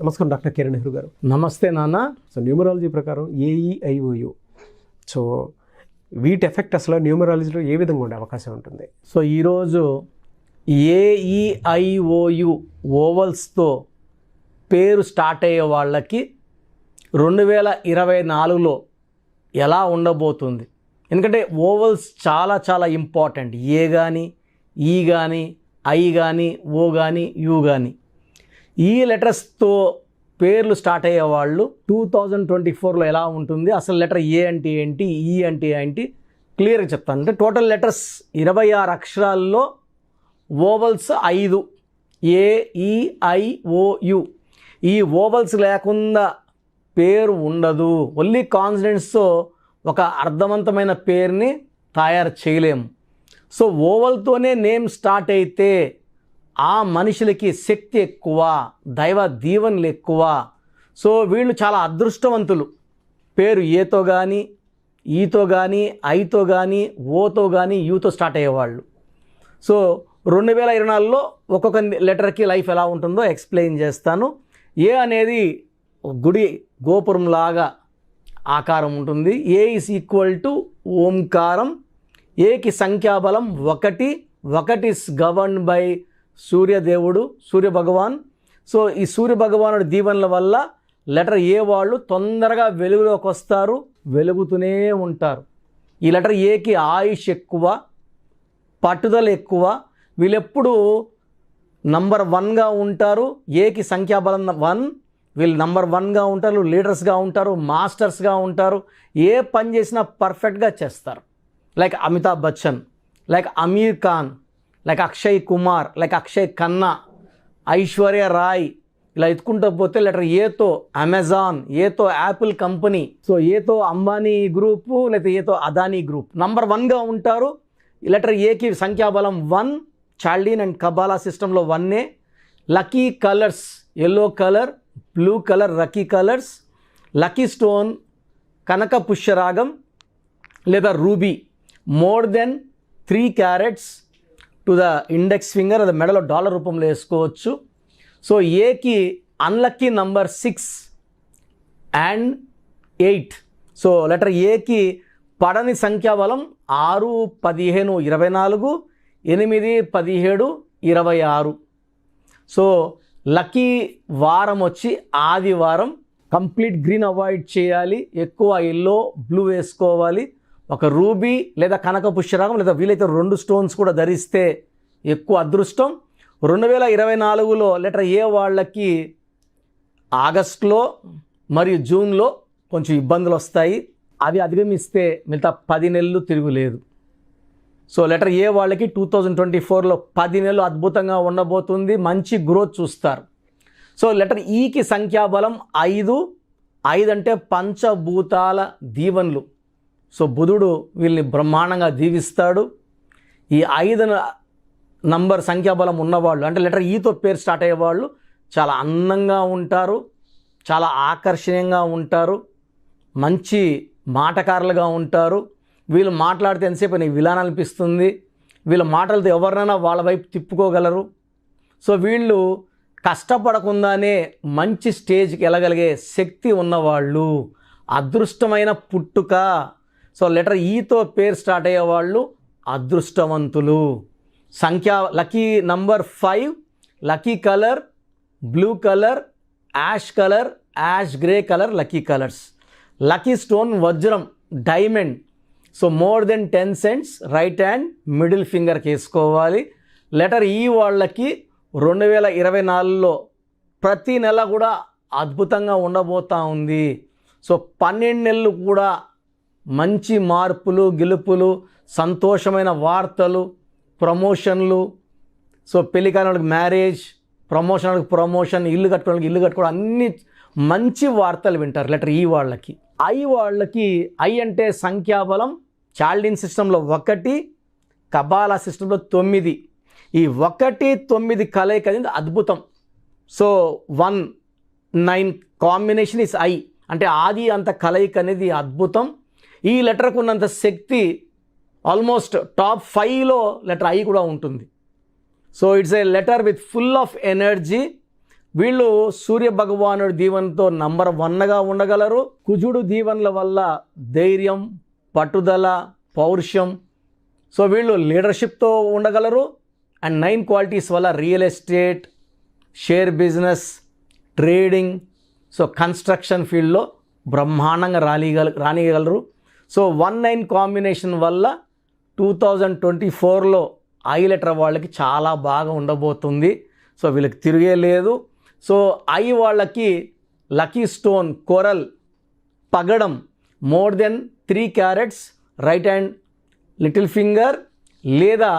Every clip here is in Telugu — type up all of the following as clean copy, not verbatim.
నమస్కారం డాక్టర్ కిరణ్ నెహ్రూ గారు. నమస్తే నాన్న. సో న్యూమరాలజీ ప్రకారం ఏఈఐఓయు, సో వీటి ఎఫెక్ట్ అసలు న్యూమరాలజీలో ఏ విధంగా ఉండే అవకాశం ఉంటుంది? సో ఈరోజు ఏఈఐఓయు ఓవల్స్తో పేరు స్టార్ట్ అయ్యే వాళ్ళకి 2024లో ఎలా ఉండబోతుంది? ఎందుకంటే ఓవల్స్ చాలా చాలా ఇంపార్టెంట్. ఏ కానీ, ఈ కానీ, ఐ కానీ, ఓ కానీ, యు కానీ, ఈ లెటర్స్తో పేర్లు స్టార్ట్ అయ్యే వాళ్ళు 2024లో ఎలా ఉంటుంది, అసలు లెటర్ ఏ అంటే ఏంటి, ఈ అంటే ఏంటి క్లియర్గా చెప్తాను. అంటే టోటల్ లెటర్స్ 26 అక్షరాల్లో ఓవల్స్ 5, ఏఈఐఓయు. ఈ ఓవల్స్ లేకుండా పేరు ఉండదు. ఓన్లీ కాన్సనెంట్స్తో ఒక అర్థవంతమైన పేరుని తయారు చేయలేము. సో ఓవల్తోనే నేమ్ స్టార్ట్ అయితే ఆ మనుషులకి శక్తి ఎక్కువ, దైవ దీవెనలు ఎక్కువ. సో వీళ్ళు చాలా అదృష్టవంతులు. పేరు ఏతో కానీ, ఈతో కానీ, ఐతో కానీ, ఓతో కానీ, యూతో స్టార్ట్ అయ్యేవాళ్ళు. సో 2024లో ఒక్కొక్క లెటర్కి లైఫ్ ఎలా ఉంటుందో ఎక్స్ప్లెయిన్ చేస్తాను. ఏ అనేది గుడి గోపురం లాగా ఆకారం ఉంటుంది. ఏ ఈజ్ ఈక్వల్ టు ఓంకారం. ఏకి సంఖ్యాబలం 1. 1 ఇస్ గవర్న్ బై సూర్యదేవుడు, సూర్య భగవాన్. సో ఈ సూర్య భగవానుడి దీవెనల వల్ల లెటర్ ఏ వాళ్ళు తొందరగా వెలుగులోకి వస్తారు, వెలుగుతూనే ఉంటారు. ఈ లెటర్ ఏకి ఆయుష్ ఎక్కువ, పట్టుదల ఎక్కువ. వీళ్ళెప్పుడు నంబర్ 1గా ఉంటారు. ఏకి సంఖ్యాబలం 1. వీళ్ళు నంబర్ 1గా ఉంటారు, లీడర్స్గా ఉంటారు, మాస్టర్స్గా ఉంటారు. ఏ పని చేసినా పర్ఫెక్ట్గా చేస్తారు. Like Amitabh Bachchan, like Aamir Khan, like Akshay Kumar, like Akshay Khanna, Aishwarya Rai. ఇలా ఎత్తుకుంటూ పోతే లెటర్ ఏతో అమెజాన్, ఏతో యాపిల్ కంపెనీ, సో ఏతో అంబానీ గ్రూపు, లేకపోతే ఏతో అదానీ గ్రూప్ నంబర్ 1గా ఉంటారు. ఈ లెటర్ ఏకి సంఖ్యాబలం 1. చాల్డీన్ అండ్ కబాలా సిస్టంలో 1. Lucky colours yellow colour, blue colour lucky colours. Lucky stone కనక పుష్యరాగం లేదా ruby. More than 3 carats to the index finger, అది మెడలో డాలర్ రూపంలో వేసుకోవచ్చు. సో ఏకి unlucky number 6 and 8. So letter ఏకి పడని సంఖ్యాబలం 6, 15, 24, 8, 17, 26. సో లక్కీ వారం వచ్చి ఆదివారం. కంప్లీట్ గ్రీన్ అవాయిడ్ చేయాలి. ఎక్కువ ఎల్లో, బ్లూ వేసుకోవాలి. ఒక రూబీ లేదా కనక పుష్యరాగం లేదా వీలైతే 2 స్టోన్స్ కూడా ధరిస్తే ఎక్కువ అదృష్టం. 2024లో లెటర్ ఏ వాళ్ళకి ఆగస్టులో మరియు జూన్లో కొంచెం ఇబ్బందులు వస్తాయి. అవి అధిగమిస్తే మిగతా 10 నెలలు తిరుగులేదు. సో లెటర్ ఏ వాళ్ళకి 2024లో 10 నెలలు అద్భుతంగా ఉండబోతుంది. మంచి గ్రోత్ చూస్తారు. సో లెటర్ ఈకి సంఖ్యాబలం 5. 5 అంటే పంచభూతాల దీవెనలు. సో బుధుడు వీళ్ళని బ్రహ్మాండంగా దీవిస్తాడు. ఈ 5 నంబర్ సంఖ్యాబలం ఉన్నవాళ్ళు, అంటే లెటర్ ఈతో పేరు స్టార్ట్ అయ్యేవాళ్ళు చాలా అందంగా ఉంటారు, చాలా ఆకర్షణీయంగా ఉంటారు, మంచి మాటకారులుగా ఉంటారు. వీళ్ళు మాట్లాడితే ఎంతసేపు నీకు విలాననిపిస్తుంది. వీళ్ళ మాటలతో ఎవరినైనా వాళ్ళ వైపు తిప్పుకోగలరు. సో వీళ్ళు కష్టపడకుండానే మంచి స్టేజ్కి వెళ్ళగలిగే శక్తి ఉన్నవాళ్ళు, అదృష్టమైన పుట్టుక. సో లెటర్ ఈతో పేరు స్టార్ట్ అయ్యేవాళ్ళు అదృష్టవంతులు. Lucky number 5, lucky colour blue colour, ash colour, ash grey colour lucky colours. Lucky stone వజ్రం, diamond. So more than 10 cents right hand middle ఫింగర్కి వేసుకోవాలి. లెటర్ ఈ వాళ్ళకి 2024లో ప్రతి నెల కూడా అద్భుతంగా ఉండబోతూ ఉంది. సో 12 నెలలు కూడా మంచి మార్పులు, గెలుపులు, సంతోషమైన వార్తలు, ప్రమోషన్లు. సో పెళ్లి కాని వాళ్ళకి మ్యారేజ్, ప్రమోషన్ ప్రమోషన్, ఇల్లు కట్టుకోవడానికి ఇల్లు కట్టుకోవడం, అన్ని మంచి వార్తలు వింటారు లెటర్ ఈ వాళ్ళకి. ఐ వాళ్ళకి, ఐ అంటే సంఖ్యాబలం చాల్డీన్ సిస్టంలో 1, కబాలా సిస్టంలో 9. ఈ 1, 9 కలయిక అనేది అద్భుతం. సో 1, 9 కాంబినేషన్ ఇస్ ఐ, అంటే ఆది అంత కలయిక అనేది అద్భుతం. ఈ లెటర్కు ఉన్నంత శక్తి ఆల్మోస్ట్ టాప్ 5లో లెటర్ ఐ కూడా ఉంటుంది. So it's a letter with full of energy, వీళ్ళు సూర్య భగవానుడి దీవెనతో నంబర్ 1గా ఉండగలరు. కుజుడు దీవెనల వల్ల ధైర్యం, పట్టుదల, పౌరుషం, సో వీళ్ళు లీడర్షిప్తో ఉండగలరు. అండ్ 9 క్వాలిటీస్ వల్ల real estate, share business, trading, so construction ఫీల్డ్లో బ్రహ్మాండంగా రానియగలరు. సో 1-9 కాంబినేషన్ వల్ల 2024లో ఐ లెటర్ వాళ్ళకి చాలా బాగా ఉండబోతుంది. సో వీళ్ళకి తిరిగే లేదు. సో ఐ వాళ్ళకి లక్కీ స్టోన్ కోరల్ పగడం more than 3 carats right hand little finger, లేదా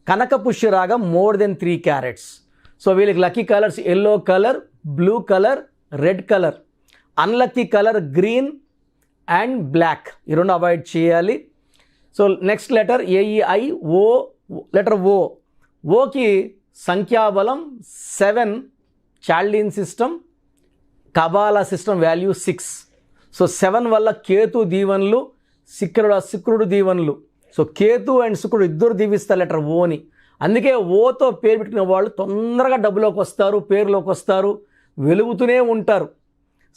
కనక పుష్యరాగం మోర్ దెన్ 3 క్యారెట్స్. సో వీళ్ళకి lucky colours yellow colour, blue colour, red colour. Unlucky colour green and black, ఈ రెండు అవాయిడ్ చేయాలి. So next letter A E I O, letter O. ఓకి సంఖ్యాబలం 7, Chaldean system, Kabbalah system value 6. So 7 వల్ల కేతు దీవెనలు, శుక్రుడు దీవెనలు. సో కేతు అండ్ శుక్రుడు ఇద్దరు దీవిస్తారు లెటర్ ఓని. అందుకే ఓతో పేరు పెట్టుకునే వాళ్ళు తొందరగా డబ్బులోకి వస్తారు, పేరులోకి వస్తారు, వెలుగుతూనే ఉంటారు.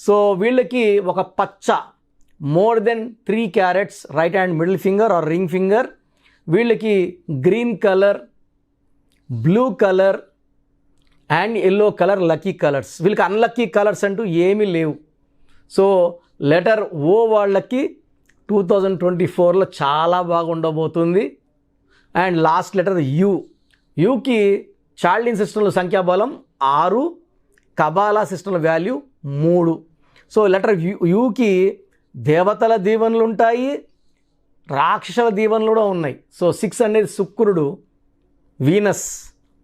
సో వీళ్ళకి ఒక పచ్చ more than 3 carats right hand middle finger or ring finger. వీళ్ళకి green colour, blue colour and yellow colour lucky colours. వీళ్ళకి అన్లక్కీ కలర్స్ అంటూ ఏమీ లేవు. సో లెటర్ ఓ వాళ్ళకి 2024లో చాలా బాగా ఉండబోతుంది. And last letter U. యూకి చాల్డీన్ సిస్టంలో సంఖ్యాబలం 6, కబాలా సిస్టంలో వాల్యూ 3. సో లెటర్ యూకి దేవతల దీవెనలు ఉంటాయి, రాక్షసుల దీవెనలు కూడా ఉన్నాయి. సో 6 అనేది శుక్రుడు, వీనస్,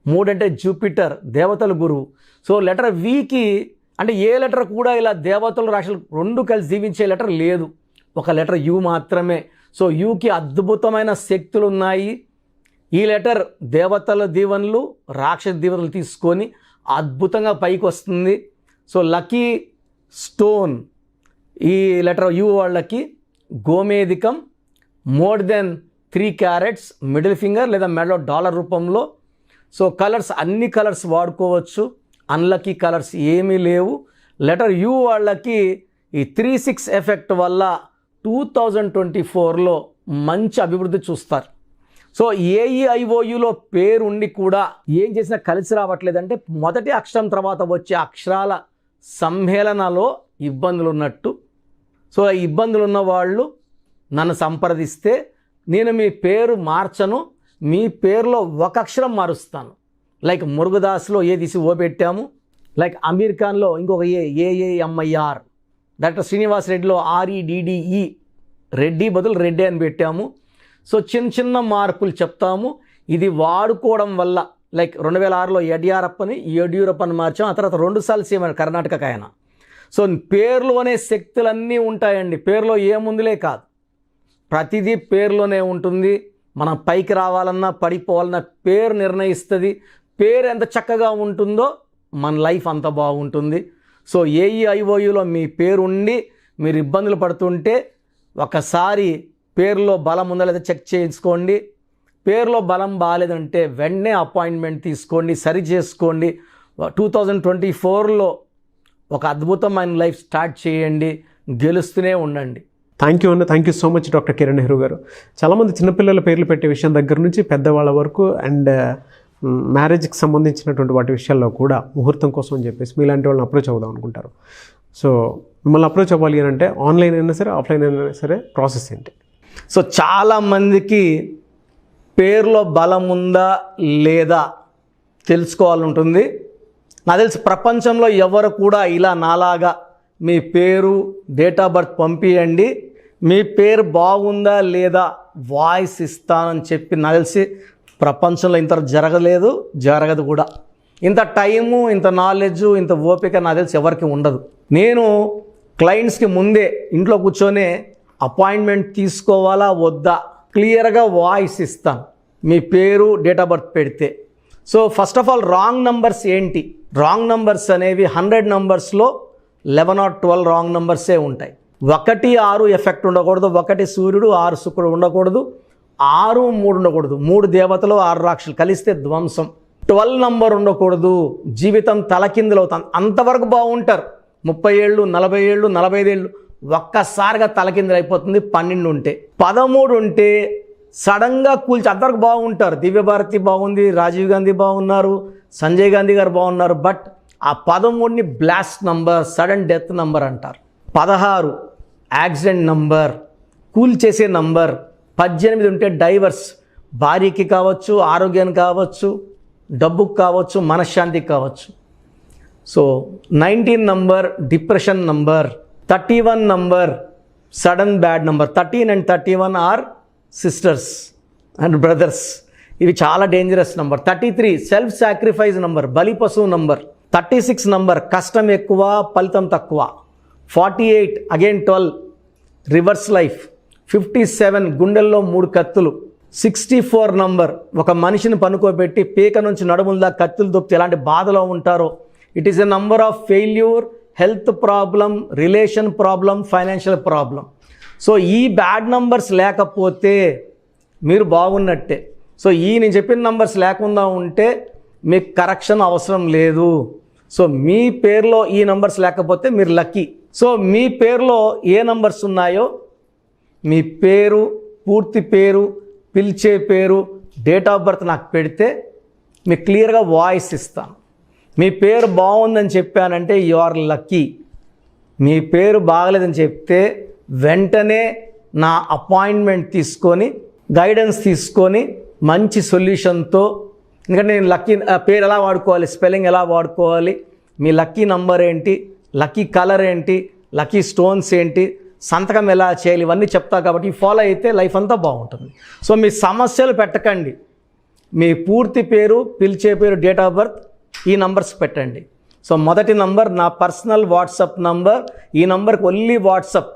3 అంటే జూపిటర్, దేవతల గురువు. సో లెటర్ వీకి అంటే ఏ లెటర్ కూడా ఇలా దేవతలు రాక్షసులు రెండు కలిసి దీవించే లెటర్ లేదు, ఒక లెటర్ యూ మాత్రమే. సో యూకి అద్భుతమైన శక్తులు ఉన్నాయి. ఈ లెటర్ దేవతల దీవెనలు, రాక్షస దీవెనలు తీసుకొని అద్భుతంగా పైకి వస్తుంది. సో లక్కీ స్టోన్ ఈ లెటర్ యూ వాళ్ళకి గోమేధికం more than 3 carats middle finger లేదా మెడలో డాలర్ రూపంలో. సో కలర్స్ అన్ని కలర్స్ వాడుకోవచ్చు, అన్లక్కీ కలర్స్ ఏమీ లేవు. లెటర్ యూ వాళ్ళకి ఈ 3-6 ఎఫెక్ట్ వల్ల 2024లో మంచి అభివృద్ధి చూస్తారు. సో ఏఈఐఓయులో పేరు ఉండి కూడా ఏం చేసినా కలిసి రావట్లేదంటే మొదటి అక్షరం తర్వాత వచ్చే అక్షరాల సమ్మేళనలో ఇబ్బందులు ఉన్నట్టు. సో ఆ ఇబ్బందులు ఉన్న వాళ్ళు నన్ను సంప్రదిస్తే నేను మీ పేరు మార్చను, మీ పేరులో ఒక అక్షరం మారుస్తాను. లైక్ మురుగదాస్లో ఏ తీసి ఓ పెట్టాము, లైక్ అమీర్ ఖాన్లో ఇంకొక ఏఏఎంఐఆర్, డాక్టర్ శ్రీనివాస్ రెడ్డిలో REDDE, రెడ్డి బదులు రెడ్డి అని పెట్టాము. సో చిన్న చిన్న మార్పులు చెప్తాము. ఇది వాడుకోవడం వల్ల లైక్ 2006లో యడ్యూరప్పని యడ్యూరప్పని మార్చాం, ఆ తర్వాత 2 సార్లు సీఎం కర్ణాటకకు ఆయన. సో పేరులోనే శక్తులన్నీ ఉంటాయండి, పేరులో ఏముందిలే కాదు, ప్రతిదీ పేరులోనే ఉంటుంది. మనం పైకి రావాలన్నా పడిపోవాలన్నా పేరు నిర్ణయిస్తుంది. పేరు ఎంత చక్కగా ఉంటుందో మన లైఫ్ అంత బాగుంటుంది. సో ఏఈఐఓయులో మీ పేరు ఉండి మీరు ఇబ్బందులు పడుతుంటే ఒకసారి పేరులో బలం ఉందా లేదా చెక్ చేయించుకోండి. పేరులో బలం బాగాలేదంటే వెంటనే అపాయింట్మెంట్ తీసుకోండి, సరి చేసుకోండి. 2024లో ఒక అద్భుతమైన లైఫ్ స్టార్ట్ చేయండి, గెలుస్తూనే ఉండండి. థ్యాంక్ యూ అన్న, thank you so much doctor Kiran Nehru గారు. చాలామంది చిన్నపిల్లల పేర్లు పెట్టే విషయం దగ్గర నుంచి పెద్దవాళ్ళ వరకు అండ్ మ్యారేజ్కి సంబంధించినటువంటి వాటి విషయాల్లో కూడా ముహూర్తం కోసం అని చెప్పేసి మీలాంటి వాళ్ళని అప్రోచ్ అవుదాం అనుకుంటారు. సో మిమ్మల్ని అప్రోచ్ అవ్వాలి అని అంటే ఆన్లైన్ అయినా సరే ఆఫ్లైన్ అయినా సరే ప్రాసెస్ ఏంటి? సో చాలామందికి పేరులో బలం ఉందా లేదా తెలుసుకోవాలని ఉంటుంది. నాకు తెలిసి ప్రపంచంలో ఎవరు కూడా ఇలా నాలాగా మీ పేరు డేట్ ఆఫ్ బర్త్ పంపియండి, మీ పేరు బాగుందా లేదా వాయిస్ ఇస్తానని చెప్పి నాకు తెలిసి ప్రపంచంలో ఇంత జరగదు కూడా. ఇంత టైము, ఇంత నాలెడ్జు, ఇంత ఓపిక నాకు తెలిసి ఎవరికి ఉండదు. నేను క్లయింట్స్కి ముందే ఇంట్లో కూర్చొని అపాయింట్మెంట్ తీసుకోవాలా వద్దా క్లియర్గా వాయిస్ ఇస్తాను మీ పేరు డేట్ ఆఫ్ బర్త్ పెడితే. So first of all wrong numbers ఏంటి? రాంగ్ నంబర్స్ అనేవి 100 నంబర్స్లో 11 or 12 రాంగ్ నంబర్సే ఉంటాయి. 1, 6 ఎఫెక్ట్ ఉండకూడదు, 1 సూర్యుడు 6 శుక్రుడు ఉండకూడదు, 6, 3 ఉండకూడదు. 3 దేవతలు 6 రాక్షసులు కలిస్తే ధ్వంసం. 12 నంబర్ ఉండకూడదు, జీవితం తలకిందులవుతాం. అంతవరకు బాగుంటారు, 30 ఏళ్ళు 40 ఏళ్ళు 45 ఏళ్ళు, ఒక్కసారిగా తలకిందులైపోతుంది 12 ఉంటే. 13 ఉంటే సడన్గా కూల్చి అంతవరకు బాగుంటారు. దివ్యభారతి బాగుంది, రాజీవ్ గాంధీ బాగున్నారు, సంజయ్ గాంధీ గారు బాగున్నారు. బట్ ఆ 13ని blast number, sudden death number అంటారు. 16 యాక్సిడెంట్ నంబర్, కూల్ చేసే నంబర్. 18 ఉంటే డైవర్స్, భార్యకి కావచ్చు, ఆరోగ్యానికి కావచ్చు, డబ్బుకు కావచ్చు, మనశ్శాంతికి కావచ్చు. So 19 number depression number. 31 number sudden bad number. 13 and 31 are sisters and brothers. ఇవి చాలా dangerous number. 33 self sacrifice number, బలి పశువు నంబర్. 36 నంబర్ కష్టం ఎక్కువ ఫలితం తక్కువ. 48 అగైన్ 12 రివర్స్ లైఫ్. 57 గుండెల్లో 3 కత్తులు. 64 నంబర్ ఒక మనిషిని పనుకోబెట్టి పీక నుంచి నడుముల దాకా కత్తులు దొప్పితే ఎలాంటి బాధలో ఉంటారో. It is a number of failure, health problem, relation problem, financial problem. So ఈ బ్యాడ్ నంబర్స్ లేకపోతే మీరు బాగున్నట్టే. సో నేను చెప్పిన నంబర్స్ లేకుండా ఉంటే మీకు కరెక్షన్ అవసరం లేదు. సో మీ పేరులో ఈ నంబర్స్ లేకపోతే మీరు లక్కీ. సో మీ పేరులో ఏ నంబర్స్ ఉన్నాయో మీ పేరు, పూర్తి పేరు, పిలిచే పేరు, డేట్ ఆఫ్ బర్త్ నాకు పెడితే మీకు క్లియర్గా వాయిస్ ఇస్తాను. మీ పేరు బాగుందని చెప్పానంటే యు ఆర్ లక్కీ. మీ పేరు బాగలేదని చెప్తే వెంటనే నా అపాయింట్మెంట్ తీసుకొని, గైడెన్స్ తీసుకొని, మంచి సొల్యూషన్తో, ఎందుకంటే నేను లక్కీ పేరు ఎలా వాడుకోవాలి, స్పెల్లింగ్ ఎలా వాడుకోవాలి, మీ లక్కీ నంబర్ ఏంటి, లక్కీ కలర్ ఏంటి, లక్కీ స్టోన్స్ ఏంటి, సంతకం ఎలా చేయాలి, ఇవన్నీ చెప్తా. కాబట్టి ఫాలో అయితే లైఫ్ అంతా బాగుంటుంది. సో మీ సమస్యలు పెట్టకండి. మీ పూర్తి పేరు, పిలిచే పేరు, డేట్ ఆఫ్ బర్త్, ఈ నంబర్స్ పెట్టండి. సో మొదటి నంబర్ నా పర్సనల్ వాట్సాప్ నంబర్. ఈ నంబర్కి ఓన్లీ వాట్సాప్,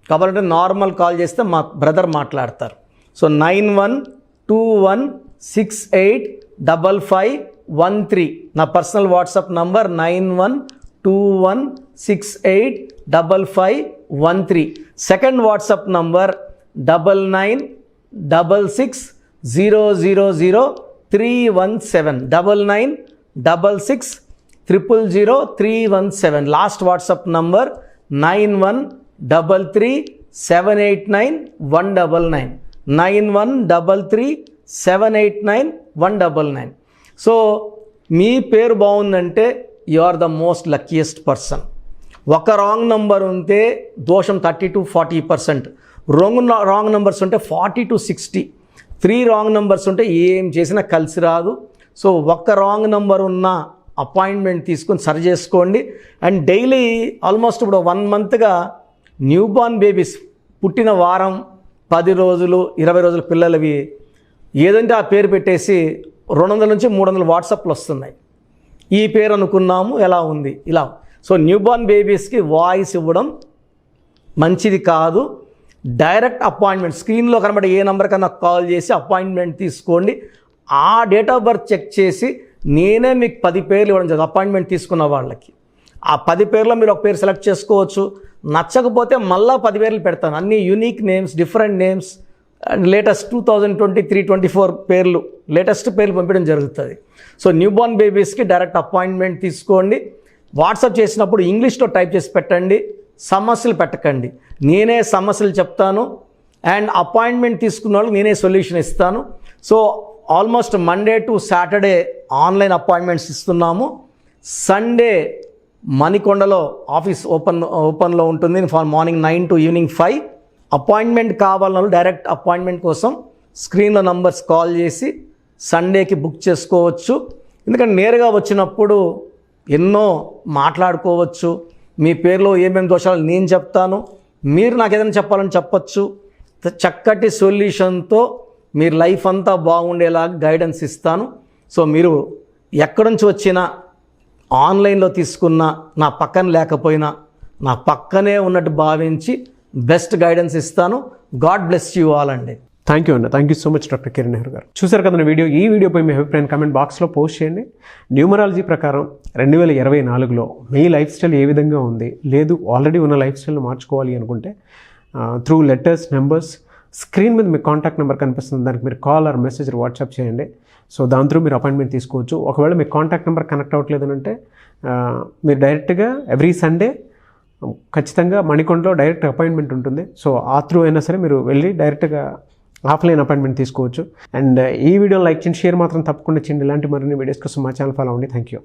కాబట్టి నార్మల్ కాల్ చేస్తే మా బ్రదర్ మాట్లాడతారు. సో 9121685513 నా personal WhatsApp number. 9121685513. Second WhatsApp number 9966000317 9966000317. Last WhatsApp number 9133789199 9133789199. So మీ పేరు బాగుందంటే you are the most luckiest person. ఒక రాంగ్ నంబర్ ఉంటే దోషం 30 to 40%, రాంగ్ నంబర్స్ ఉంటే 40 to 60, 3 రాంగ్ నంబర్స్ ఉంటే ఏం చేసినా కలిసి రాదు. సో ఒక్క రాంగ్ నంబర్ ఉన్న అపాయింట్మెంట్ తీసుకొని సరి చేసుకోండి. అండ్ డైలీ ఆల్మోస్ట్ ఇప్పుడు 1 మంత్గా న్యూ బార్న్ బేబీస్ పుట్టిన వారం, 10 రోజులు, 20 రోజుల పిల్లలవి ఏదంటే ఆ పేరు పెట్టేసి 200 నుంచి 300 వాట్సాప్లు వస్తున్నాయి. ఈ పేరు అనుకున్నాము, ఎలా ఉంది ఇలా. సో న్యూ బార్న్ బేబీస్కి వాయిస్ ఇవ్వడం మంచిది కాదు. డైరెక్ట్ అపాయింట్మెంట్, స్క్రీన్లో కనబడే ఏ నెంబర్ కన్నా కాల్ చేసి అపాయింట్మెంట్ తీసుకోండి. ఆ డేట్ ఆఫ్ బర్త్ చెక్ చేసి నేనే మీకు 10 పేర్లు ఇవ్వడం జరుగుతుంది అపాయింట్మెంట్ తీసుకున్న వాళ్ళకి. ఆ 10 పేర్లో మీరు ఒక పేరు సెలెక్ట్ చేసుకోవచ్చు. నచ్చకపోతే మళ్ళీ 10 పేర్లు పెడతాను, అన్ని unique names, different names, and latest 2023-24 పేర్లు, లేటెస్ట్ పేర్లు పంపించడం జరుగుతుంది. సో న్యూ బార్న్ బేబీస్కి డైరెక్ట్ అపాయింట్మెంట్ తీసుకోండి. వాట్సాప్ చేసినప్పుడు ఇంగ్లీష్లో టైప్ చేసి పెట్టండి, సమస్యలు పెట్టకండి. నేనే సమస్యలు చెప్తాను అండ్ అపాయింట్మెంట్ తీసుకున్న వాళ్ళకి నేనే సొల్యూషన్ ఇస్తాను. So almost Monday to Saturday online appointments ఇస్తున్నాము. సండే మణికొండలో ఆఫీస్ ఓపెన్లో ఉంటుంది మార్నింగ్ 9 to ఈవినింగ్ 5. అపాయింట్మెంట్ కావాలన్న డైరెక్ట్ అపాయింట్మెంట్ కోసం స్క్రీన్లో నంబర్స్ కాల్ చేసి సండేకి బుక్ చేసుకోవచ్చు. ఎందుకంటే నేరుగా వచ్చినప్పుడు ఎన్నో మాట్లాడుకోవచ్చు. మీ పేరులో ఏమేమి దోషాలు నేను చెప్తాను, మీరు నాకు ఏదైనా చెప్పాలని చెప్పచ్చు. చక్కటి సొల్యూషన్తో మీరు లైఫ్ అంతా బాగుండేలాగా గైడెన్స్ ఇస్తాను. సో మీరు ఎక్కడి నుంచి వచ్చినా, ఆన్లైన్లో తీసుకున్నా, నా పక్కన లేకపోయినా నా పక్కనే ఉన్నట్టు భావించి బెస్ట్ గైడెన్స్ ఇస్తాను. గాడ్ బ్లెస్ యూ ఆల్ అండి. థ్యాంక్ యూ అన్న. Thank you so much doctor Kiran Nehru గారు. చూసారు కదా వీడియో. ఈ వీడియోపై మీ అభిప్రాయం కామెంట్ బాక్స్లో పోస్ట్ చేయండి. న్యూమరాలజీ ప్రకారం 2024లో మీ లైఫ్ స్టైల్ ఏ విధంగా ఉంది, లేదు ఆల్రెడీ ఉన్న లైఫ్ స్టైల్ని మార్చుకోవాలి అనుకుంటే త్రూ లెటర్స్, నెంబర్స్, స్క్రీన్ మీద మీ కాంటాక్ట్ నెంబర్ కనిపిస్తుంది, దానికి మీరు కాల్ ఆర్ మెసేజ్ వాట్సాప్ చేయండి. సో దాని త్రూ మీరు అపాయింట్మెంట్ తీసుకోవచ్చు. ఒకవేళ మీ కాంటాక్ట్ నెంబర్ కనెక్ట్ అవ్వట్లేదనంటే మీరు డైరెక్ట్గా ఎవ్రీ సండే ఖచ్చితంగా మణికొండలో డైరెక్ట్ అపాయింట్మెంట్ ఉంటుంది. సో ఆ త్రూ అయినా సరే మీరు వెళ్ళి డైరెక్ట్గా ఆఫ్లైన్ అపాయింట్మెంట్ తీసుకోవచ్చు. అండ్ ఈ వీడియో లైక్ చేయండి, షేర్ మాత్రం తప్పకుండా చేయండి. ఇలాంటి మరిన్ని వీడియోస్ కోసం మా ఛానల్ ఫాలో అవ్వండి. Thank you.